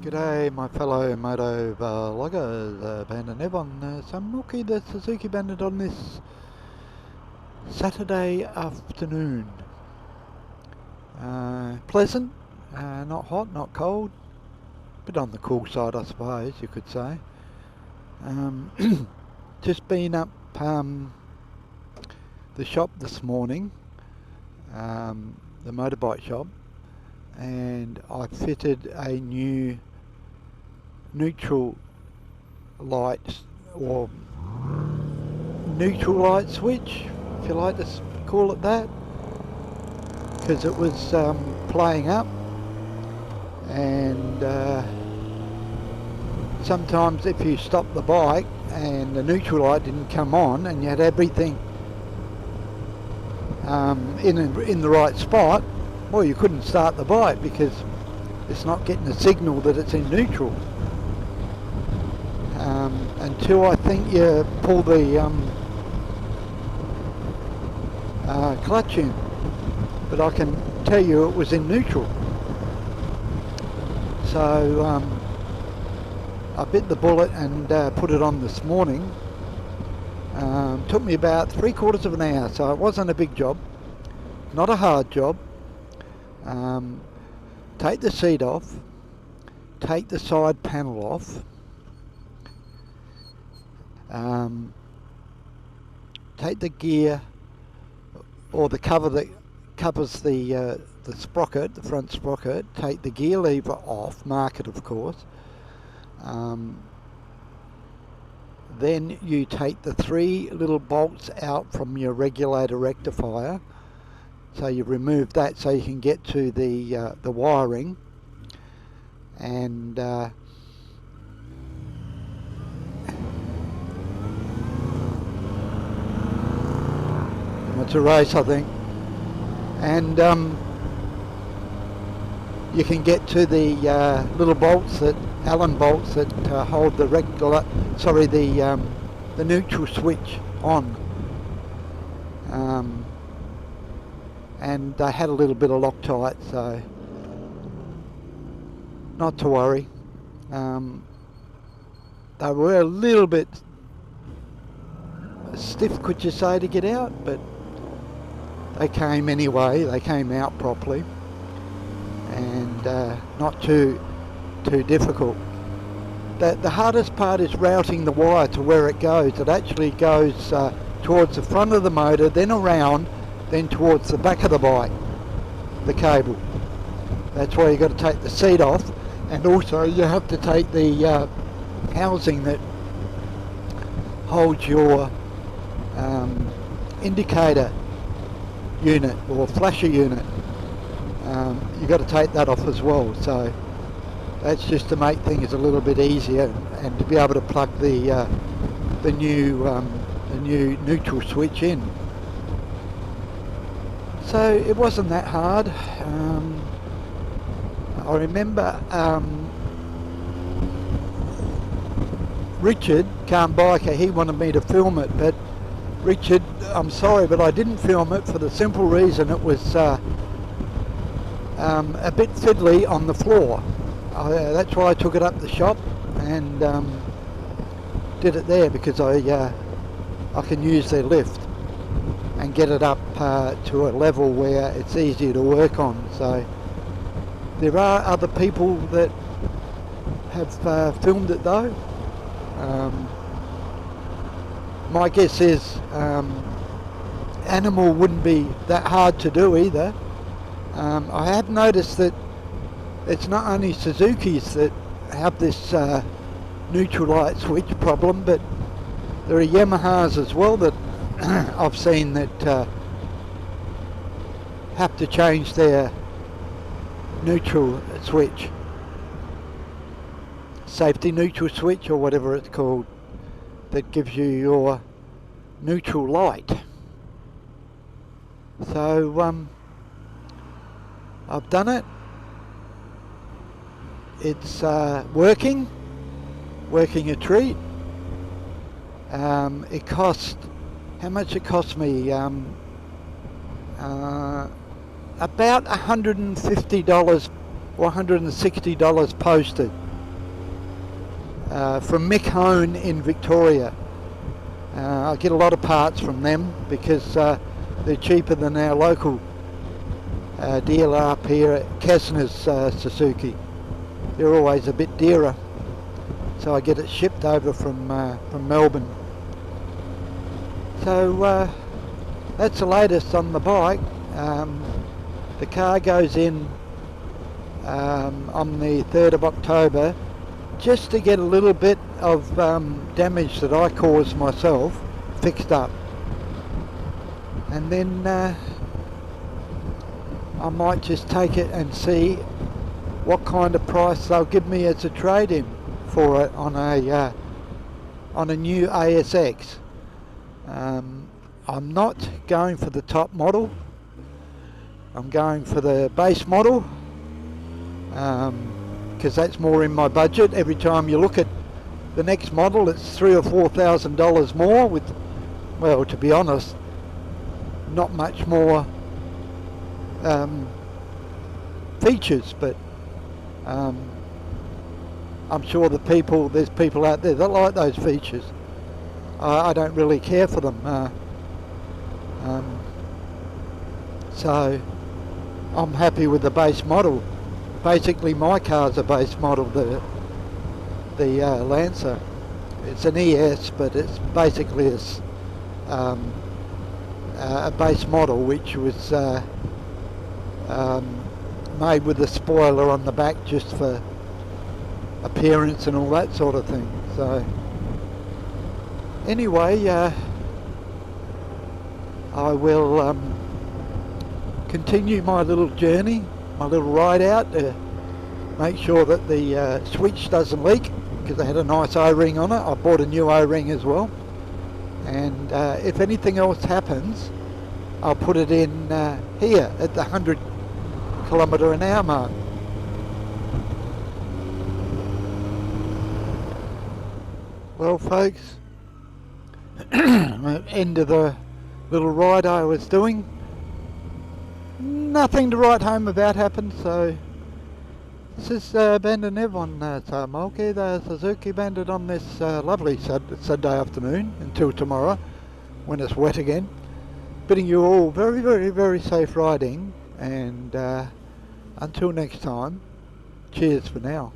G'day my fellow moto vloggers, Bandit Nev on some Milky the Suzuki Bandit on this Saturday afternoon. Pleasant, not hot, not cold, bit on the cool side I suppose you could say. Just been up the shop this morning, the motorbike shop, and I fitted a new neutral light or neutral light switch, if you like to call it that, because it was playing up, and sometimes if you stop the bike and the neutral light didn't come on and you had everything in the right spot, well, you couldn't start the bike because it's not getting a signal that it's in neutral until I think you pull the clutch in. But I can tell you it was in neutral. So I bit the bullet and put it on this morning. Took me about 3/4 of an hour, so it wasn't a big job, not a hard job. Take the seat off, take the side panel off, take the gear or the cover that covers the sprocket, the front sprocket, take the gear lever off, mark it of course. Then you take the 3 little bolts out from your regulator rectifier. So you remove that so you can get to the wiring, and it's a race I think, and you can get to the little bolts, that Allen bolts that hold the the neutral switch on. And they had a little bit of Loctite, so not to worry. They were a little bit stiff, could you say, to get out, but they came anyway. They came out properly, and not too difficult. The hardest part is routing the wire to where it goes. It actually goes towards the front of the motor, then around, then towards the back of the bike, the cable. That's why you've got to take the seat off, and also you have to take the housing that holds your indicator unit or flasher unit. You've got to take that off as well, so that's just to make things a little bit easier and to be able to plug the new neutral switch in. So it wasn't that hard. I remember Richard, Calm Biker, he wanted me to film it, but Richard, I'm sorry, but I didn't film it for the simple reason it was a bit fiddly on the floor. That's why I took it up the shop and did it there, because I can use their lift and get it up to a level where it's easier to work on. So there are other people that have filmed it though. My guess is Animal wouldn't be that hard to do either. I have noticed that it's not only Suzuki's that have this neutral light switch problem, but there are Yamahas as well that I've seen that have to change their neutral switch, safety neutral switch or whatever it's called, that gives you your neutral light. So I've done it. It's working a treat. It cost, how much it cost me? About $150 or $160 posted. from Mick Hone in Victoria. I get a lot of parts from them because they're cheaper than our local dealer up here at Kessner's Suzuki. They're always a bit dearer, so I get it shipped over from Melbourne. So that's the latest on the bike. The car goes in on the 3rd of October just to get a little bit of damage that I caused myself fixed up, and then I might just take it and see what kind of price they'll give me as a trade-in for it on a new ASX. I'm not going for the top model. I'm going for the base model because that's more in my budget. Every time you look at the next model, it's $3,000 or $4,000 more with, well, to be honest, not much more features, but I'm sure there's people out there that like those features. I don't really care for them, so I'm happy with the base model. Basically, my car's a base model, the Lancer. It's an ES, but it's basically a base model which was made with a spoiler on the back just for appearance and all that sort of thing. So anyway, I will continue my little journey, my little ride out to make sure that the switch doesn't leak, because I had a nice O-ring on it. I bought a new O-ring as well, and if anything else happens, I'll put it in here at the 100km/h mark. Well folks, end of the little ride I was doing. Nothing to write home about happened, so this is Bandit Nev on Taumulki, the Suzuki Bandit, on this lovely Saturday afternoon until tomorrow when it's wet again. Bidding you all very, very, very safe riding, and until next time, cheers for now.